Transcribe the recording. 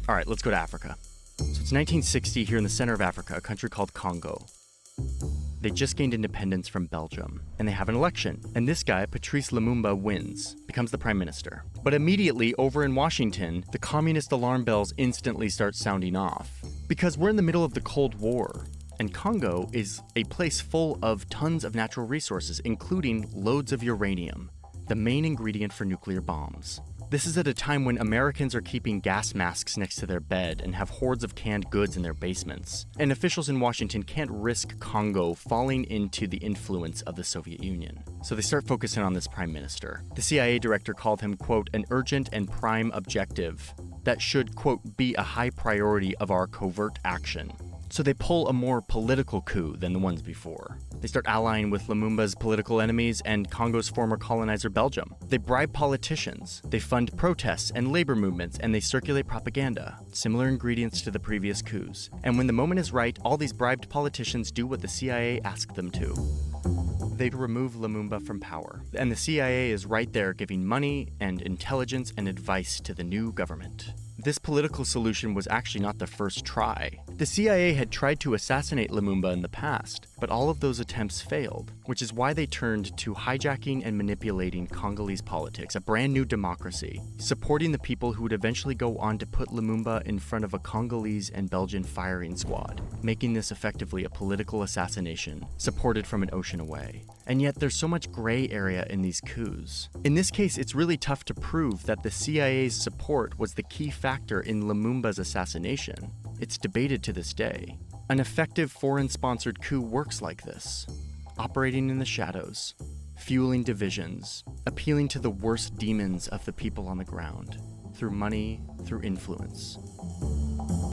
All right, let's go to Africa. So it's 1960 here in the center of Africa, a country called Congo. They just gained independence from Belgium, and they have an election. And this guy, Patrice Lumumba, wins, becomes the prime minister. But immediately, over in Washington, the communist alarm bells instantly start sounding off. Because we're in the middle of the Cold War, and Congo is a place full of tons of natural resources, including loads of uranium, the main ingredient for nuclear bombs. This is at a time when Americans are keeping gas masks next to their bed and have hordes of canned goods in their basements. And officials in Washington can't risk Congo falling into the influence of the Soviet Union. So they start focusing on this prime minister. The CIA director called him, quote, an urgent and prime objective that should, quote, be a high priority of our covert action. So they pull a more political coup than the ones before. They start allying with Lumumba's political enemies and Congo's former colonizer Belgium. They bribe politicians, they fund protests and labor movements, and they circulate propaganda, similar ingredients to the previous coups. And when the moment is right, all these bribed politicians do what the CIA asked them to. They remove Lumumba from power, and the CIA is right there giving money and intelligence and advice to the new government. This political solution was actually not the first try. The CIA had tried to assassinate Lumumba in the past, but all of those attempts failed, which is why they turned to hijacking and manipulating Congolese politics, a brand new democracy, supporting the people who would eventually go on to put Lumumba in front of a Congolese and Belgian firing squad, making this effectively a political assassination, supported from an ocean away. And yet there's so much gray area in these coups. In this case, it's really tough to prove that the CIA's support was the key factor in Lumumba's assassination. It's debated to this day. An effective foreign-sponsored coup works like this, operating in the shadows, fueling divisions, appealing to the worst demons of the people on the ground, through money, through influence.